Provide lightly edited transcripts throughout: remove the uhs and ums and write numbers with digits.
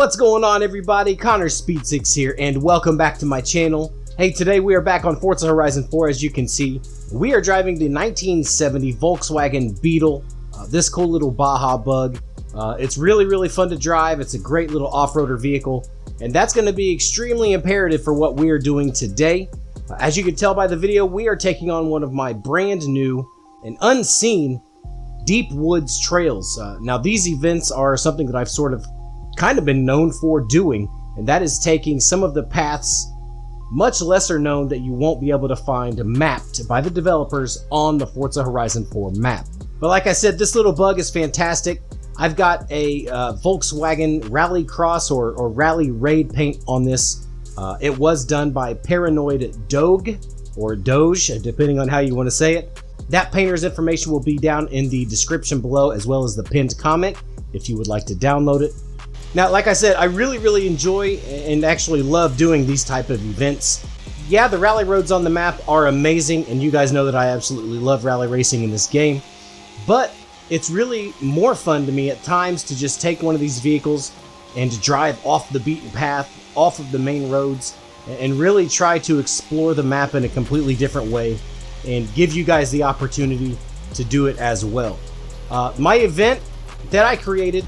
What's going on, everybody? Connor Speed6 here, and welcome back to my channel. Hey, today we are back on Forza Horizon 4. As you can see, we are driving the 1970 Volkswagen Beetle, this cool little Baja Bug. It's really fun to drive. It's a great little off-roader vehicle, and that's going to be extremely imperative for what we are doing today. As you can tell by the video, we are taking on one of my brand new and unseen deep woods trails. Now, these events are something that I've sort of kind of been known for doing, and that is taking some of the paths much lesser known that you won't be able to find mapped by the developers on the Forza Horizon 4 map. But like I said, this little bug is fantastic. I've got a Volkswagen Rally Cross or Rally Raid paint on this. It was done by PARANOIDDOGE or Doge, depending on how you want to say it. That painter's information will be down in the description below, as well as the pinned comment if you would like to download it. Now, like I said, I really enjoy and actually love doing these type of events. Yeah, the rally roads on the map are amazing, and you guys know that I absolutely love rally racing in this game. But it's really more fun to me at times to just take one of these vehicles and to drive off the beaten path, off of the main roads, and really try to explore the map in a completely different way and give you guys the opportunity to do it as well. My event that I created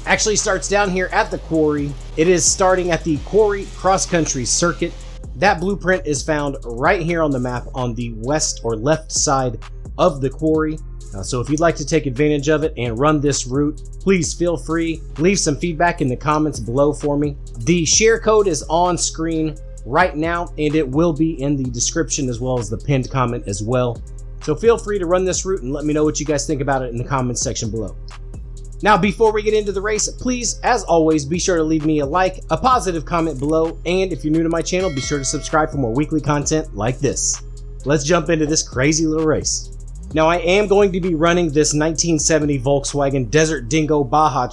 actually starts down here at the Quarry. It is starting at the Quarry cross-country circuit. That blueprint is found right here on the map on the west or left side of the Quarry. So if you'd like to take advantage of it and run this route, please feel free. Leave some feedback in the comments below for me. The share code is on screen right now, and it will be in the description as well as the pinned comment as well. So feel free to run this route and let me know what you guys think about it in the comments section below. Now, before we get into the race, please, as always, be sure to leave me a like, a positive comment below, and if you're new to my channel, be sure to subscribe for more weekly content like this. Let's jump into this crazy little race. Now, I am going to be running this 1970 Volkswagen Desert Dingo Baja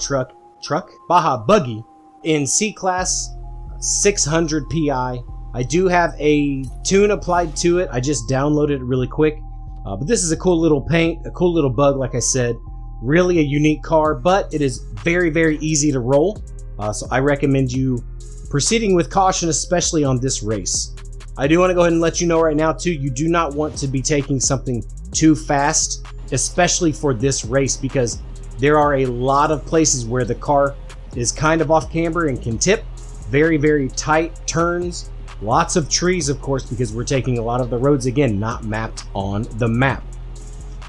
Baja Buggy in C-Class 600 PI. I do have a tune applied to it. I just downloaded it really quick. But this is a cool little paint, a cool little bug, like I said. Really a unique car, but it is very easy to roll. So I recommend you proceeding with caution, especially on this race. I do want to go ahead and let you know right now too, you do not want to be taking something too fast, especially for this race, because there are a lot of places where the car is kind of off camber and can tip. Very tight turns, lots of trees, of course, because we're taking a lot of the roads, again, not mapped on the map.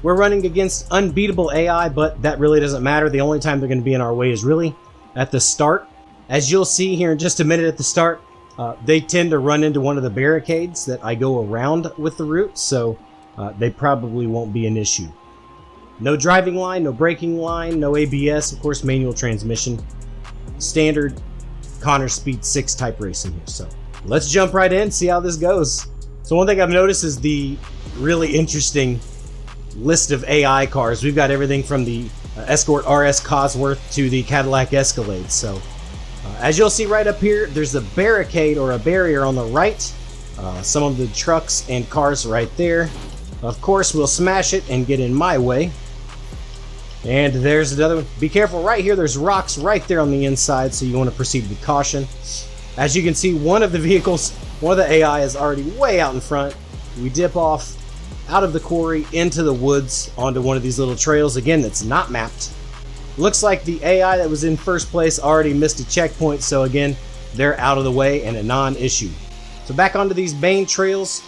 We're running against unbeatable AI, but that really doesn't matter. The only time they're going to be in our way is really at the start. As you'll see here in just a minute at the start, they tend to run into one of the barricades that I go around with the route, so they probably won't be an issue. No driving line, no braking line, no ABS, of course, manual transmission. Standard Connor Speed6 type racing here. So let's jump right in, see how this goes. So one thing I've noticed is the really interesting list of AI cars. We've got everything from the Escort RS Cosworth to the Cadillac Escalade. So as you'll see right up here, there's a barricade or a barrier on the right. Some of the trucks and cars right there. Of course, we'll smash it and get in my way. And there's another one. Be careful right here. There's rocks right there on the inside, so you want to proceed with caution. As you can see, one of the vehicles, one of the AI is already way out in front. We dip off out of the quarry into the woods onto one of these little trails, again, that's not mapped. Looks like the AI that was in first place already missed a checkpoint, so again, they're out of the way and a non-issue. So back onto these main trails.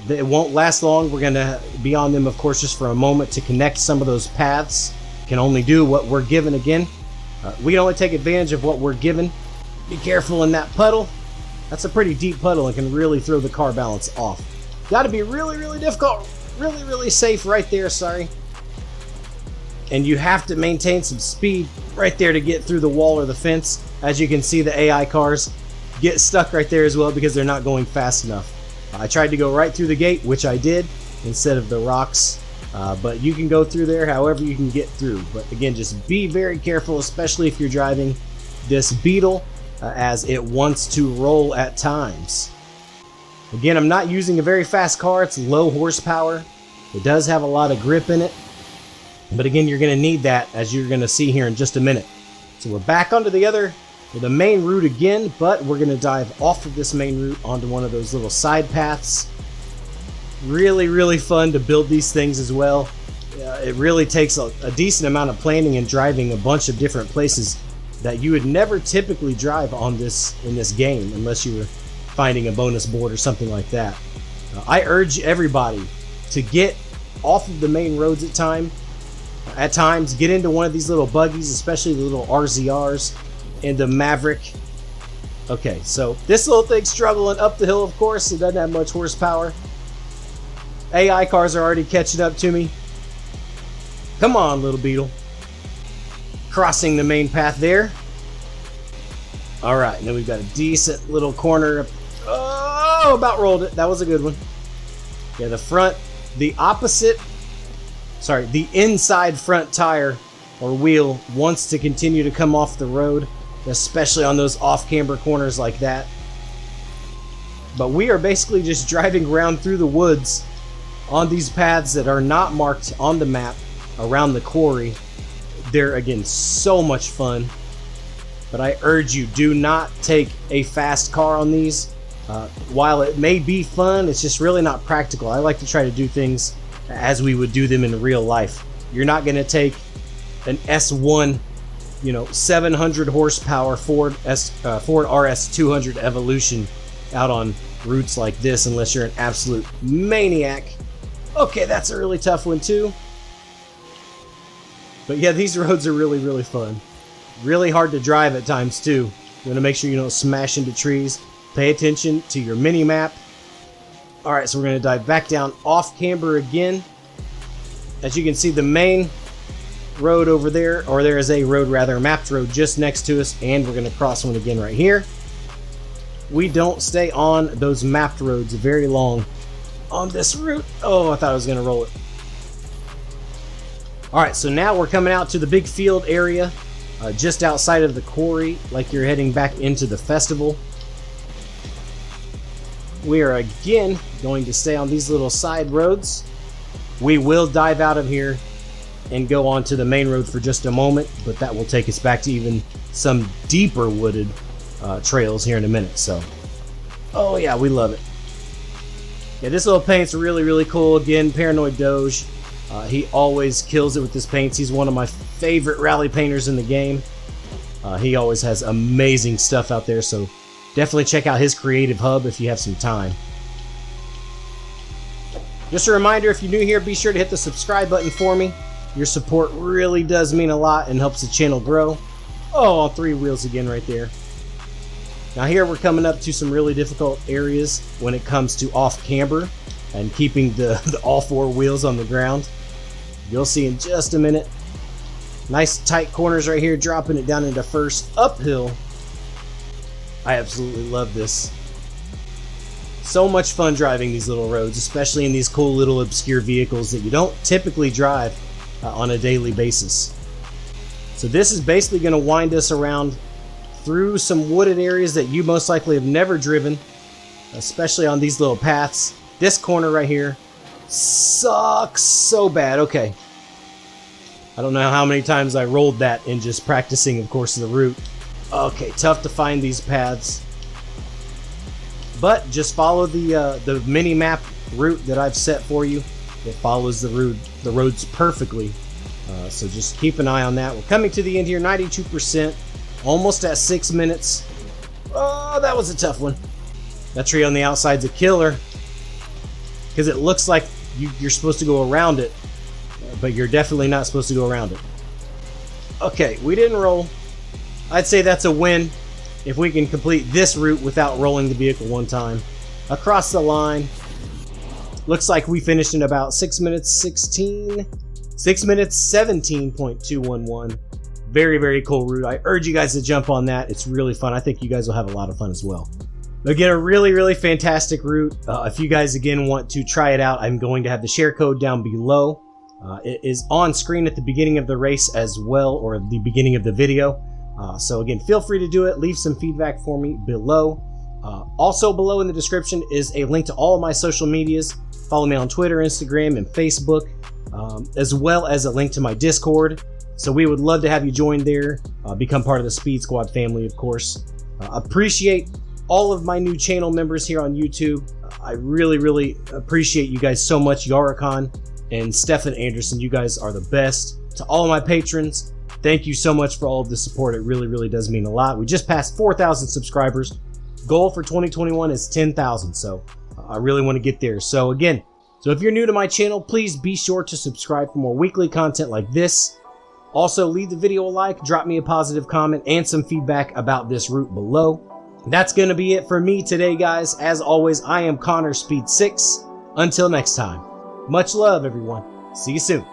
It won't last long. We're going to be on them, of course, just for a moment to connect some of those paths. Can only do what we're given again. We can only take advantage of what we're given. Be careful in that puddle. That's a pretty deep puddle and can really throw the car balance off. Got to be really difficult, really safe right there, sorry. And you have to maintain some speed right there to get through the wall or the fence. As you can see, the AI cars get stuck right there as well because they're not going fast enough. I tried to go right through the gate, which I did, instead of the rocks. But you can go through there however you can get through. But again, just be very careful, especially if you're driving this Beetle, as it wants to roll at times. Again, I'm not using a very fast car. It's low horsepower. It does have a lot of grip in it. But again, you're going to need that, as you're going to see here in just a minute. So we're back onto the other the main route again, but we're going to dive off of this main route onto one of those little side paths. Really, really fun to build these things as well. It really takes a decent amount of planning and driving a bunch of different places that you would never typically drive on in this game unless you were finding a bonus board or something like that. I urge everybody to get off of the main roads at times, get into one of these little buggies, especially the little RZRs and the Maverick. Okay, so this little thing's struggling up the hill, of course. It doesn't have much horsepower. AI cars are already catching up to me. Come on, little Beetle. Crossing the main path there. All right, now we've got a decent little corner. Oh, about rolled it. That was a good one. Yeah, the inside front tire or wheel wants to continue to come off the road, especially on those off-camber corners like that. But we are basically just driving around through the woods on these paths that are not marked on the map around the quarry. They're, again, so much fun. But I urge you, do not take a fast car on these. While it may be fun, it's just really not practical. I like to try to do things as we would do them in real life. You're not going to take an S1, 700 horsepower Ford RS 200 Evolution out on routes like this unless you're an absolute maniac. Okay, that's a really tough one too. But yeah, these roads are really, really fun. Really hard to drive at times too. You want to make sure you don't smash into trees. Pay attention to your mini map. Alright, so we're going to dive back down off camber again. As you can see, the main road over there, or there is a road rather, a mapped road just next to us, and we're going to cross one again right here. We don't stay on those mapped roads very long on this route. Oh, I thought I was going to roll it. Alright, so now we're coming out to the big field area, just outside of the quarry, like you're heading back into the festival. We are again going to stay on these little side roads. We will dive out of here and go on to the main road for just a moment, but that will take us back to even some deeper wooded trails here in a minute. So, oh yeah, we love it. Yeah, this little paint's really, really cool. Again, Paranoid Doge. He always kills it with his paints. He's one of my favorite rally painters in the game. He always has amazing stuff out there, so definitely check out his creative hub if you have some time. Just a reminder, if you're new here, be sure to hit the subscribe button for me. Your support really does mean a lot and helps the channel grow. Oh, on 3 wheels again right there. Now here we're coming up to some really difficult areas when it comes to off camber and keeping the all 4 wheels on the ground. You'll see in just a minute. Nice tight corners right here, dropping it down into first uphill. I absolutely love this. So much fun driving these little roads, especially in these cool little obscure vehicles that you don't typically drive on a daily basis. So this is basically going to wind us around through some wooded areas that you most likely have never driven, especially on these little paths. This corner right here sucks so bad. Okay. I don't know how many times I rolled that in just practicing, of course, the route. Okay, tough to find these paths. But just follow the mini-map route that I've set for you. It follows the roads perfectly. So just keep an eye on that. We're coming to the end here, 92%. Almost at 6 minutes. Oh, that was a tough one. That tree on the outside's a killer. Because it looks like you're supposed to go around it. But you're definitely not supposed to go around it. Okay, we didn't roll. I'd say that's a win if we can complete this route without rolling the vehicle one time. Across the line. Looks like we finished in about 6 minutes 16. 6 minutes 17.211. Very, very cool route. I urge you guys to jump on that. It's really fun. I think you guys will have a lot of fun as well. Again, a really, really fantastic route. If you guys, again, want to try it out, I'm going to have the share code down below. It is on screen at the beginning of the race as well, or the beginning of the video. So again, feel free to do it. Leave some feedback for me below. Also below in the description is a link to all of my social medias. Follow me on Twitter, Instagram, and Facebook, as well as a link to my Discord. So we would love to have you join there, become part of the Speed Squad family, of course. Appreciate all of my new channel members here on YouTube. I really appreciate you guys so much. Yaricon and Stefan Anderson, you guys are the best. To all of my patrons, thank you so much for all of the support. It really does mean a lot. We just passed 4,000 subscribers. Goal for 2021 is 10,000, so I really want to get there. So again, if you're new to my channel, please be sure to subscribe for more weekly content like this. Also, leave the video a like, drop me a positive comment, and some feedback about this route below. That's going to be it for me today, guys. As always, I am Connor Speed 6. Until next time, much love, everyone. See you soon.